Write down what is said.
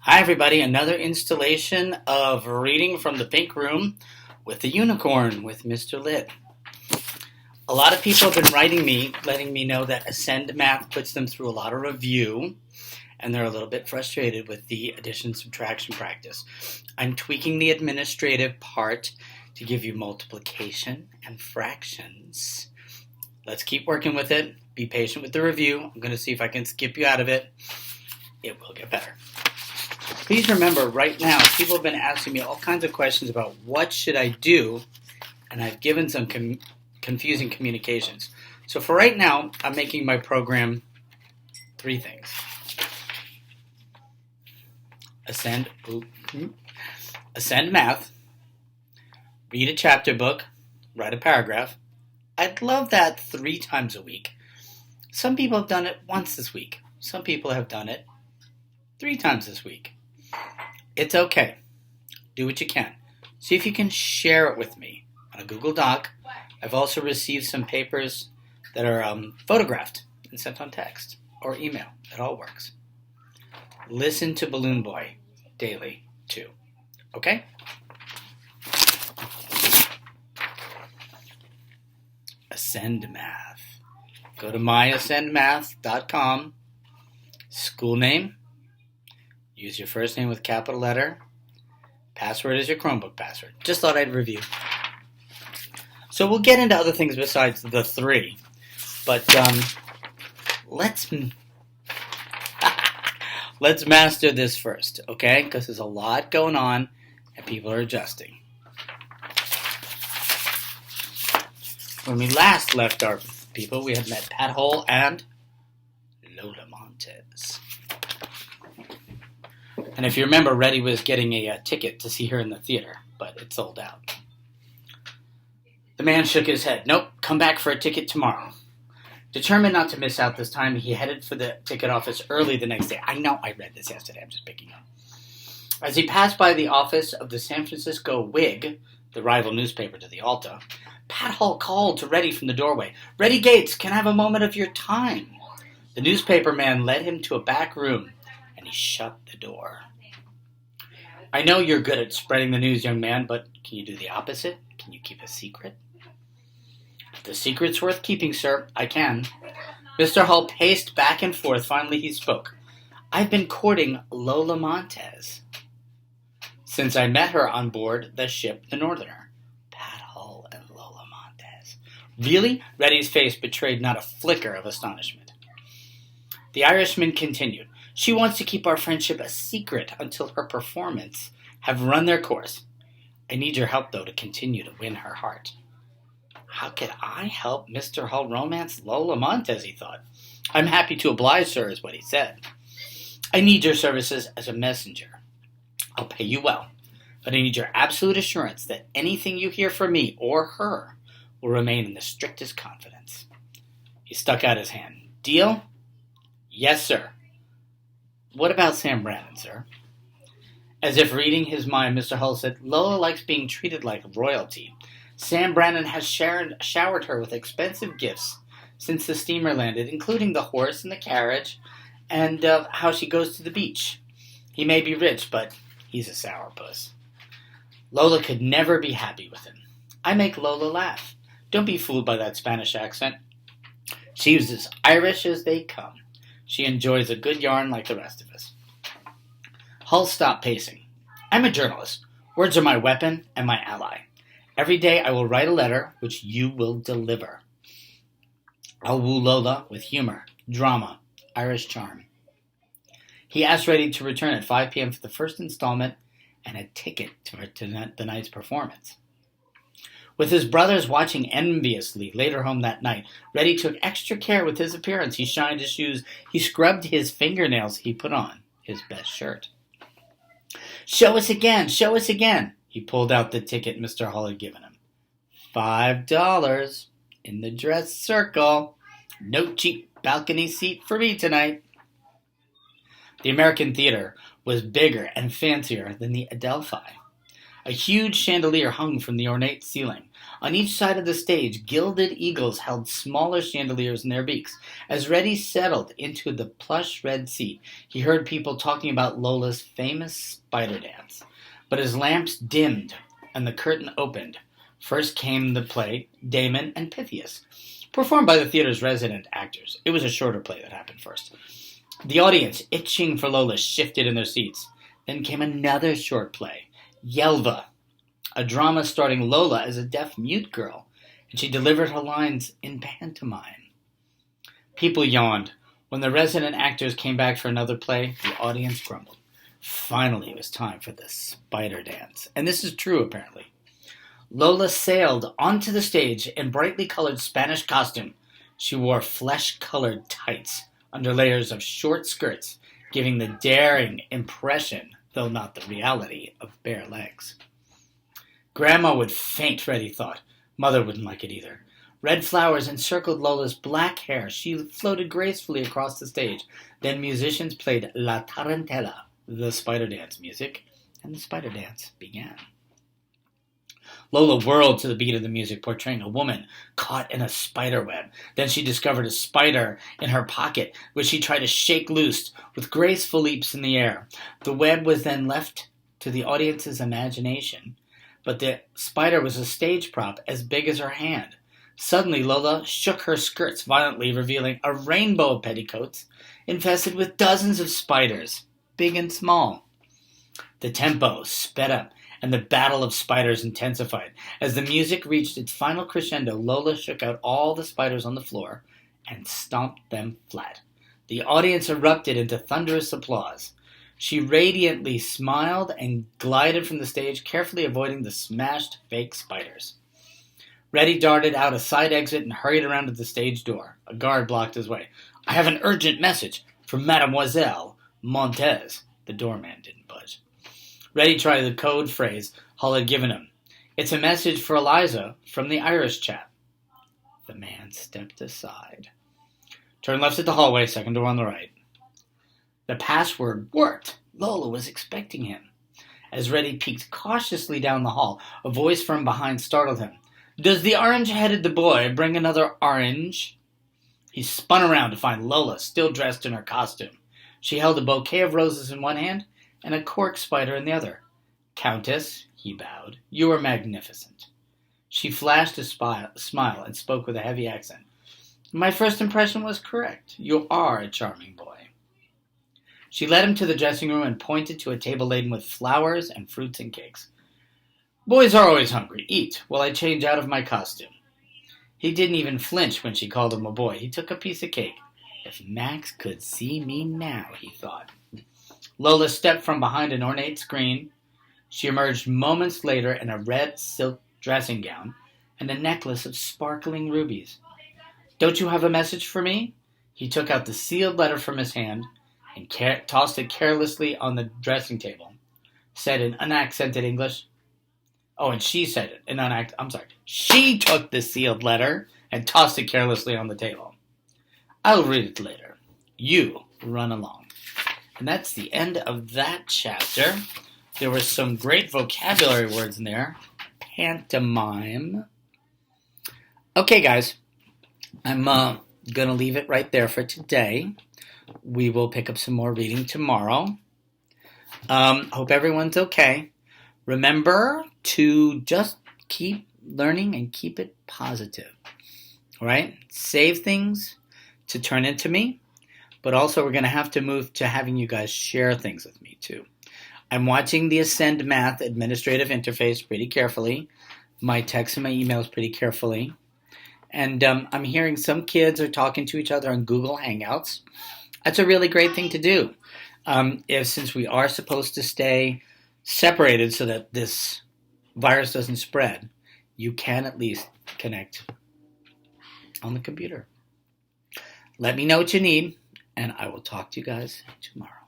Hi, everybody. Another installation of Reading from the Pink Room with the Unicorn with Mr. Litt. A lot of people have been writing me, letting me know that Ascend Math puts them through a lot of review, and they're a little bit frustrated with the addition-subtraction practice. I'm tweaking the administrative part to give you multiplication and fractions. Let's keep working with it. Be patient with the review. I'm going to see if I can skip you out of it. It will get better. Please remember, right now, people have been asking me all kinds of questions about what should I do, and I've given some confusing communications. So for right now, I'm making my program three things. Ascend Math, read a chapter book, write a paragraph. I'd love that 3 times a week. Some people have done it once this week. Some people have done it 3 times this week. It's okay. Do what you can. See if you can share it with me on a Google Doc. I've also received some papers that are photographed and sent on text or email. It all works. Listen to Balloon Boy daily, too. Okay? Ascend Math. Go to myascendmath.com. School name. Use your first name with capital letter. Password is your Chromebook password. Just thought I'd review. So we'll get into other things besides the 3. But let's master this first, okay? Because there's a lot going on and people are adjusting. When we last left our people, we had met Pat Hole and Lola Montez. And if you remember, Reddy was getting a ticket to see her in the theater, but it sold out. The man shook his head. Nope, come back for a ticket tomorrow. Determined not to miss out this time, he headed for the ticket office early the next day. I know I read this yesterday, I'm just picking up. As he passed by the office of the San Francisco Whig, the rival newspaper to the Alta, Pat Hall called to Reddy from the doorway. Reddy Gates, can I have a moment of your time? The newspaper man led him to a back room, and he shut the door. I know you're good at spreading the news, young man, but can you do the opposite? Can you keep a secret? The secret's worth keeping, sir. I can. Mr. Hull paced back and forth. Finally, he spoke. I've been courting Lola Montez since I met her on board the ship the Northerner. Pat Hull and Lola Montez. Really? Reddy's face betrayed not a flicker of astonishment. The Irishman continued. She wants to keep our friendship a secret until her performance have run their course. I need your help, though, to continue to win her heart. How could I help Mr. Hull romance Lola Montez, he thought. I'm happy to oblige, sir, is what he said. I need your services as a messenger. I'll pay you well, but I need your absolute assurance that anything you hear from me or her will remain in the strictest confidence. He stuck out his hand. Deal? Yes, sir. What about Sam Brannan, sir? As if reading his mind, Mr. Hull said, Lola likes being treated like royalty. Sam Brannan has showered her with expensive gifts since the steamer landed, including the horse and the carriage, and how she goes to the beach. He may be rich, but he's a sourpuss. Lola could never be happy with him. I make Lola laugh. Don't be fooled by that Spanish accent. She's as Irish as they come. She enjoys a good yarn like the rest of us. Hull stopped pacing. I'm a journalist. Words are my weapon and my ally. Every day I will write a letter which you will deliver. I'll woo Lola with humor, drama, Irish charm. He asked Reddy to return at 5 p.m. for the first installment and a ticket to the night's performance. With his brothers watching enviously later home that night, Reddy took extra care with his appearance. He shined his shoes. He scrubbed his fingernails. He put on his best shirt. Show us again. Show us again. He pulled out the ticket Mr. Hull had given him. $5 in the dress circle. No cheap balcony seat for me tonight. The American Theater was bigger and fancier than the Adelphi. A huge chandelier hung from the ornate ceiling. On each side of the stage, gilded eagles held smaller chandeliers in their beaks. As Reddy settled into the plush red seat, he heard people talking about Lola's famous spider dance. But as lamps dimmed and the curtain opened, first came the play Damon and Pythias, performed by the theater's resident actors. It was a shorter play that happened first. The audience, itching for Lola, shifted in their seats. Then came another short play, Yelva, a drama starring Lola as a deaf-mute girl, and she delivered her lines in pantomime. People yawned. When the resident actors came back for another play, the audience grumbled. Finally, it was time for the spider dance. And this is true, apparently. Lola sailed onto the stage in brightly colored Spanish costume. She wore flesh-colored tights under layers of short skirts, giving the daring impression, though not the reality, of bare legs. Grandma would faint, Reddy thought. Mother wouldn't like it either. Red flowers encircled Lola's black hair. She floated gracefully across the stage. Then musicians played La Tarantella, the spider dance music, and the spider dance began. Lola whirled to the beat of the music, portraying a woman caught in a spider web. Then she discovered a spider in her pocket, which she tried to shake loose with graceful leaps in the air. The web was then left to the audience's imagination, but the spider was a stage prop as big as her hand. Suddenly, Lola shook her skirts violently, revealing a rainbow of petticoats infested with dozens of spiders, big and small. The tempo sped up, and the battle of spiders intensified. As the music reached its final crescendo, Lola shook out all the spiders on the floor and stomped them flat. The audience erupted into thunderous applause. She radiantly smiled and glided from the stage, carefully avoiding the smashed fake spiders. Reddy darted out a side exit and hurried around to the stage door. A guard blocked his way. "I have an urgent message from Mademoiselle Montez." The doorman didn't budge. Reddy tried the code phrase Hull had given him. "It's a message for Eliza from the Irish chap." The man stepped aside. "Turn left at the hallway, second door on the right." The password worked. Lola was expecting him. As Reddy peeked cautiously down the hall, a voice from behind startled him. "Does the orange-headed boy bring another orange?" He spun around to find Lola still dressed in her costume. She held a bouquet of roses in one hand and a cork spider in the other. "Countess," he bowed, "you are magnificent." She flashed a smile and spoke with a heavy accent. "My first impression was correct. You are a charming boy." She led him to the dressing room and pointed to a table laden with flowers and fruits and cakes. "Boys are always hungry. Eat while I change out of my costume." He didn't even flinch when she called him a boy. He took a piece of cake. "If Max could see me now," he thought. Lola stepped from behind an ornate screen. She emerged moments later in a red silk dressing gown and a necklace of sparkling rubies. "Don't you have a message for me?" He took out the sealed letter from his hand and tossed it carelessly on the dressing table. Said in unaccented English. And she said it in She took the sealed letter and tossed it carelessly on the table. "I'll read it later. You run along." And that's the end of that chapter. There were some great vocabulary words in there. Pantomime. Okay, guys. I'm going to leave it right there for today. We will pick up some more reading tomorrow. Hope everyone's okay. Remember to just keep learning and keep it positive. All right? Save things to turn into me. But also we're going to have to move to having you guys share things with me too. I'm watching the Ascend Math administrative interface pretty carefully. My texts and my emails pretty carefully. And I'm hearing some kids are talking to each other on Google Hangouts. That's a really great thing to do. Since we are supposed to stay separated so that this virus doesn't spread, you can at least connect on the computer. Let me know what you need, and I will talk to you guys tomorrow.